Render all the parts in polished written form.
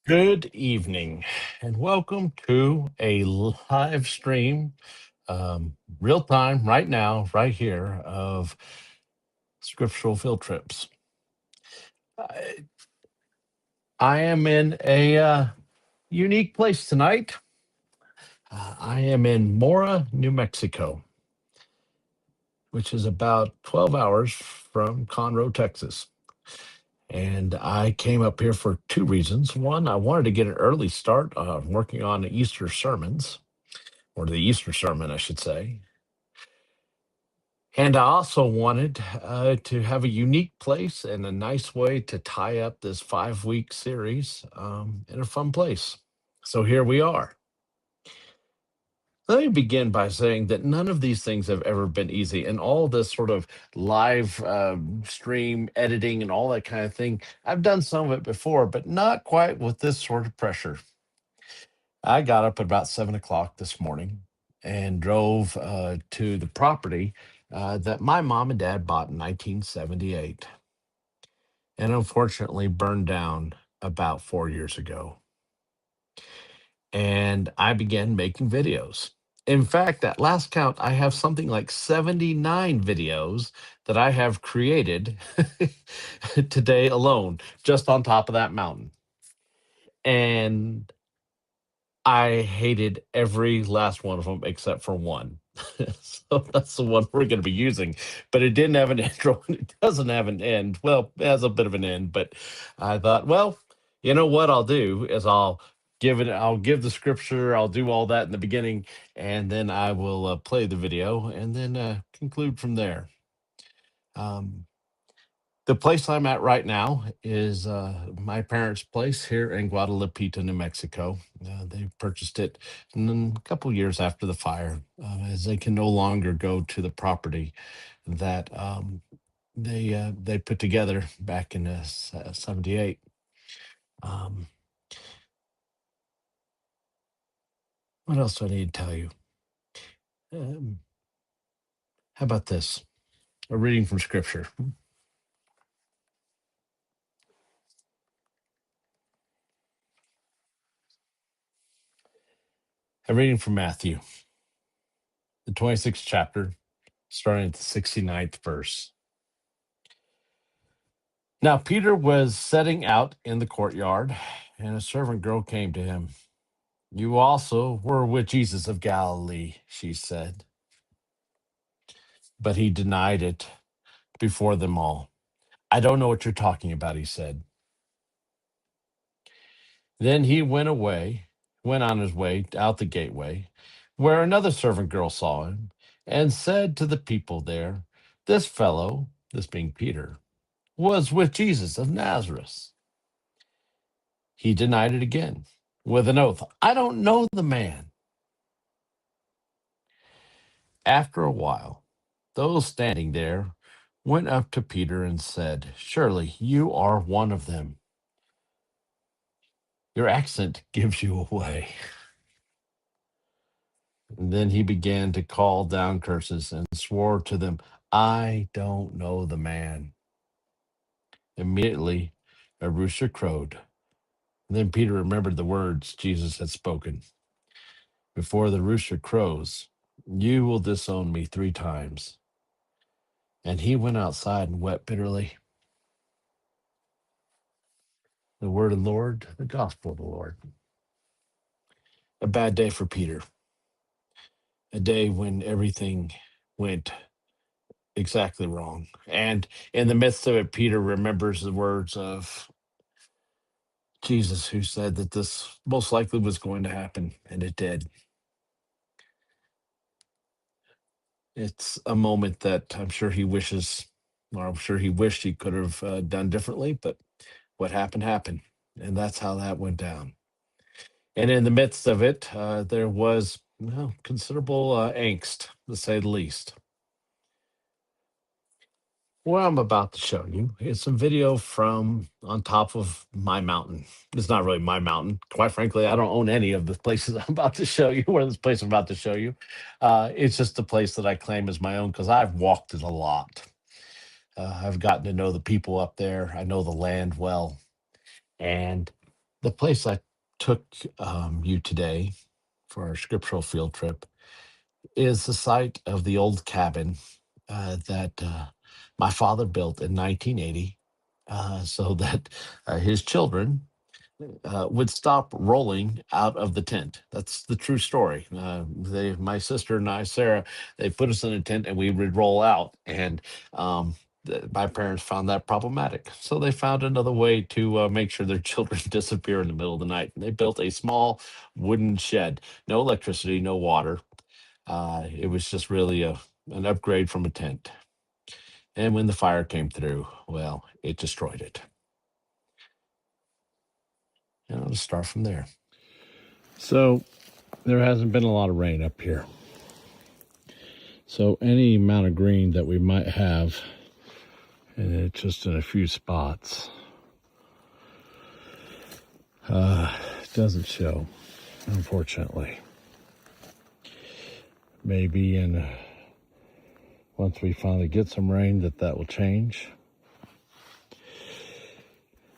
Good evening, and welcome to a live stream, real time, right now, right here, of scriptural field trips. I, I am in a unique place tonight. I am in Mora, New Mexico, which is about 12 hours from Conroe, Texas. And I came up here for two reasons. One, I wanted to get an early start working on Easter sermons, or the Easter sermon, I should say. And I also wanted to have a unique place and a nice way to tie up this 5-week series in a fun place. So here we are. Let me begin by saying that none of these things have ever been easy. And all this sort of live stream editing and all that kind of thing, I've done some of it before, but not quite with this sort of pressure. I got up at about 7 o'clock this morning and drove to the property that my mom and dad bought in 1978 and unfortunately burned down about 4 years ago. And I began making videos. In fact, at last count, I have something like 79 videos that I have created today alone, just on top of that mountain. And I hated every last one of them except for one. So that's the one we're going to be using. But it didn't have an intro and it doesn't have an end. Well, it has a bit of an end, but I thought, well, you know what I'll do is I'll give the scripture, I'll do all that in the beginning, and then I will play the video and then conclude from there. Um, the place I'm at right now is my parents' place here in Guadalupe, New Mexico. They purchased it a couple years after the fire, as they can no longer go to the property that they put together back in '78. What else do I need to tell you? Um, how about this? A reading from Scripture. A reading from Matthew, the 26th chapter, starting at the 69th verse. Now Peter was setting out in the courtyard, and a servant girl came to him. You also were with Jesus of Galilee, she said. But he denied it before them all. I don't know what you're talking about, he said. Then he went on his way out the gateway, where another servant girl saw him, and said to the people there, this fellow, this being Peter, was with Jesus of Nazareth. He denied it again with an oath. I don't know the man. After a while, those standing there went up to Peter and said, surely you are one of them. Your accent gives you away. And then he began to call down curses and swore to them, I don't know the man. Immediately, a rooster crowed. And then Peter remembered the words Jesus had spoken. Before the rooster crows, you will disown me 3 times. And he went outside and wept bitterly. The word of the Lord, the gospel of the Lord. A bad day for Peter. A day when everything went exactly wrong. And in the midst of it, Peter remembers the words of Jesus, who said that this most likely was going to happen, and it did. It's a moment that I'm sure he wishes, or I'm sure he wished he could have done differently, but what happened, happened. And that's how that went down. And in the midst of it, there was considerable angst, to say the least. What I'm about to show you is some video from on top of my mountain. It's not really my mountain. Quite frankly, I don't own any of the places I'm about to show you, or this place I'm about to show you. It's just a place that I claim as my own because I've walked it a lot. I've gotten to know the people up there. I know the land well. And The place I took you today for our scriptural field trip is the site of the old cabin that my father built in 1980 so that his children would stop rolling out of the tent. That's the true story. My sister and I, Sarah, they put us in a tent and we would roll out. And my parents found that problematic. So they found another way to make sure their children disappear in the middle of the night. And they built a small wooden shed, no electricity, no water. It was just really an upgrade from a tent. And when the fire came through, well, it destroyed it. And I'll just start from there. So there hasn't been a lot of rain up here. So any amount of green that we might have, and it's just in a few spots, doesn't show, unfortunately. Maybe once we finally get some rain that will change.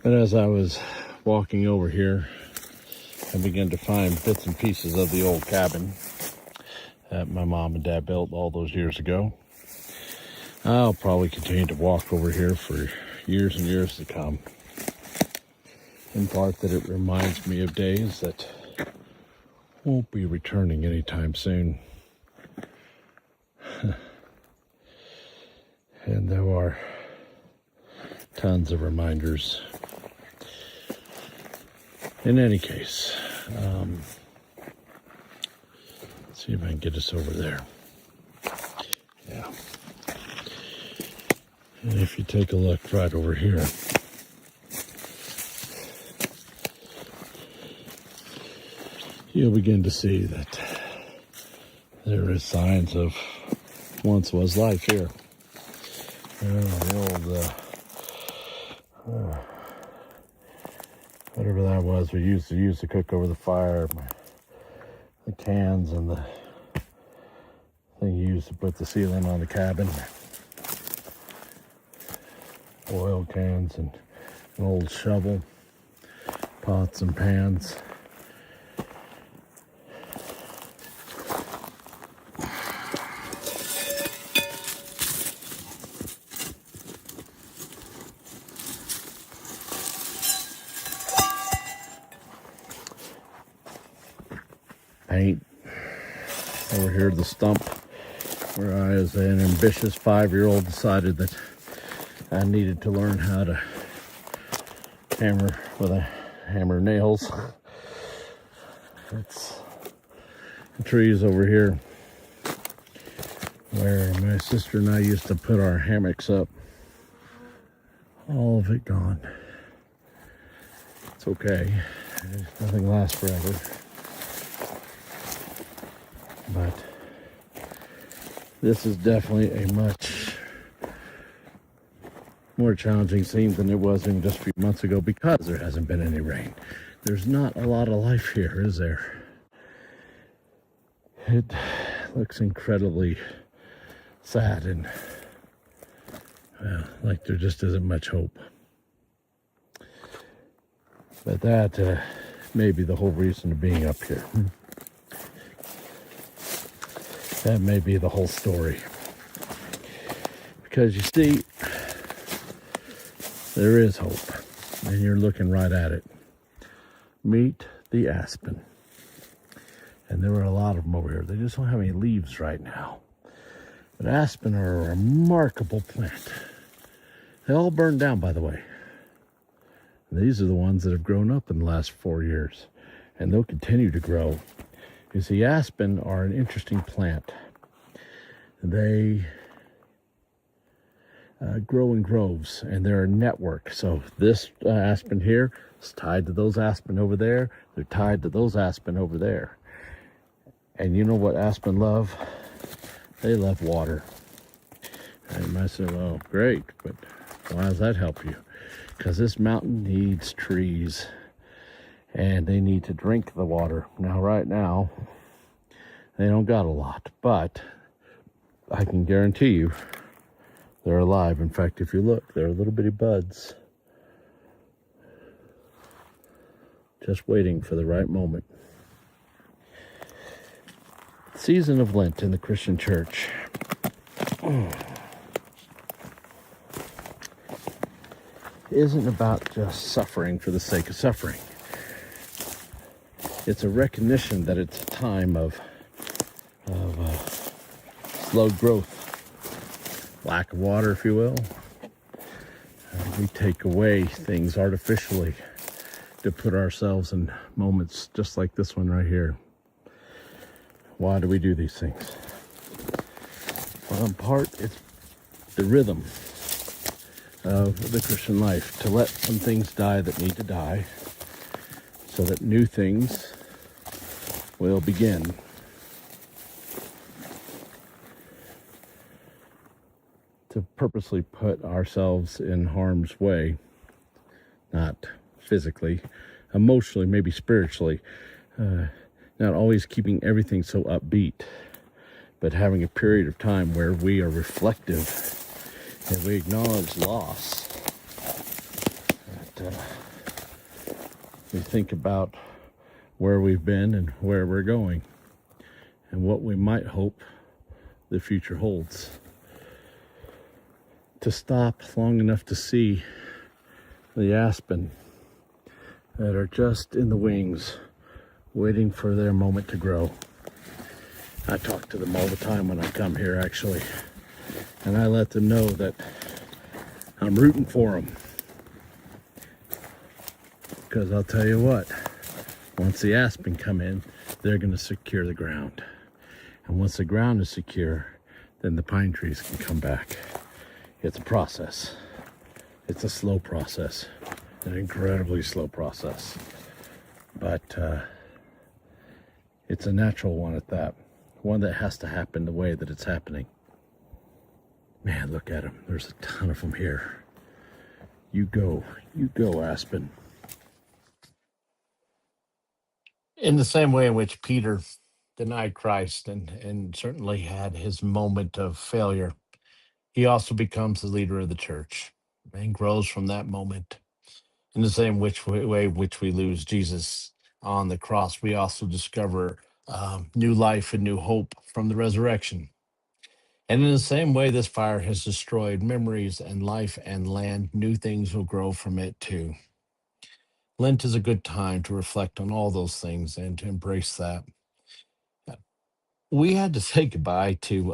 But as I was walking over here, I began to find bits and pieces of the old cabin that my mom and dad built all those years ago. I'll probably continue to walk over here for years and years to come. In part that it reminds me of days that won't be returning anytime soon. And there are tons of reminders. In any case, let's see if I can get us over there. Yeah. And if you take a look right over here, you'll begin to see that there is signs of once was life here. The old, whatever that was, we used to cook over the fire, the cans and the thing you used to put the ceiling on the cabin, oil cans and an old shovel, pots and pans. Paint over here at the stump where I, as an ambitious 5-year-old, decided that I needed to learn how to hammer nails. It's the trees over here where my sister and I used to put our hammocks up. All of it gone. It's okay. Nothing lasts forever. But this is definitely a much more challenging scene than it was even just a few months ago because there hasn't been any rain. There's not a lot of life here, is there? It looks incredibly sad and like there just isn't much hope. But that may be the whole reason of being up here. That may be the whole story. Because you see, there is hope, and you're looking right at it. Meet the aspen. And there are a lot of them over here. They just don't have any leaves right now. But aspen are a remarkable plant. They all burned down, by the way. And these are the ones that have grown up in the last 4 years. And they'll continue to grow. You see, aspen are an interesting plant. They grow in groves, and they're a network. So this aspen here is tied to those aspen over there. They're tied to those aspen over there. And you know what aspen love? They love water. And you might say, well, great, but why does that help you? Because this mountain needs trees. And they need to drink the water. Now, right now, they don't got a lot, but I can guarantee you they're alive. In fact, if you look, they're little bitty buds. just waiting for the right moment. Season of Lent in the Christian church. Isn't about just suffering for the sake of suffering. It's a recognition that it's a time of slow growth, lack of water, if you will. We take away things artificially to put ourselves in moments just like this one right here. Why do we do these things? Well, in part, it's the rhythm of the Christian life, to let some things die that need to die so that new things will begin. To purposely put ourselves in harm's way, not physically, emotionally, maybe spiritually, not always keeping everything so upbeat, but having a period of time where we are reflective and we acknowledge loss. That we think about where we've been and where we're going and what we might hope the future holds. To stop long enough to see the aspen that are just in the wings, waiting for their moment to grow. I talk to them all the time when I come here, actually, and I let them know that I'm rooting for them. Because I'll tell you what, once the aspen come in, they're going to secure the ground. And once the ground is secure, then the pine trees can come back. It's a process. It's a slow process, an incredibly slow process. But it's a natural one at that. One that has to happen the way that it's happening. Man, look at them. There's a ton of them here. You go, aspen. In the same way in which Peter denied Christ and certainly had his moment of failure, he also becomes the leader of the church and grows from that moment. In the same way which we lose Jesus on the cross, we also discover new life and new hope from the resurrection. And in the same way this fire has destroyed memories and life and land, new things will grow from it too. Lent is a good time to reflect on all those things and to embrace that. We had to say goodbye to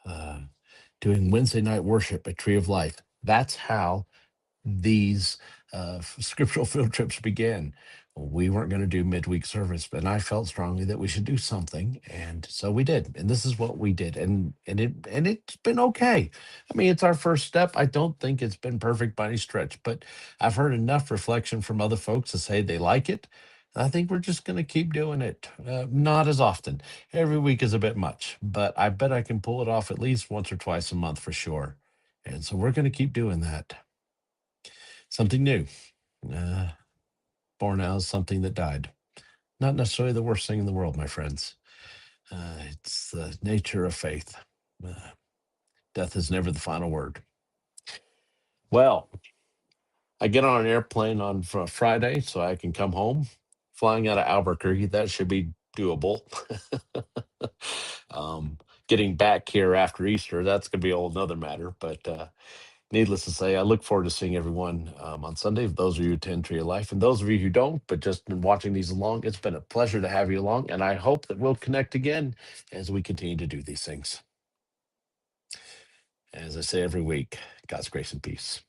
uh, doing Wednesday night worship at Tree of Life. That's how these scriptural field trips began. We weren't going to do midweek service, but I felt strongly that we should do something, and so we did. And this is what we did, and it's been okay. I mean, it's our first step. I don't think it's been perfect by any stretch, but I've heard enough reflection from other folks to say they like it. I think we're just going to keep doing it. Not as often. Every week is a bit much, but I bet I can pull it off at least once or twice a month for sure. And so we're going to keep doing that. Something new. Uh, Born out of something that died. Not necessarily the worst thing in the world, my friends. It's the nature of faith. Uh, Death is never the final word. Well, I get on an airplane on Friday so I can come home. Flying out of Albuquerque, that should be doable. um, Getting back here after Easter, that's going to be a whole nother matter. But needless to say, I look forward to seeing everyone on Sunday. Those of you who attend Tree of Life, and those of you who don't, but just been watching these along, it's been a pleasure to have you along. And I hope that we'll connect again as we continue to do these things. As I say every week, God's grace and peace.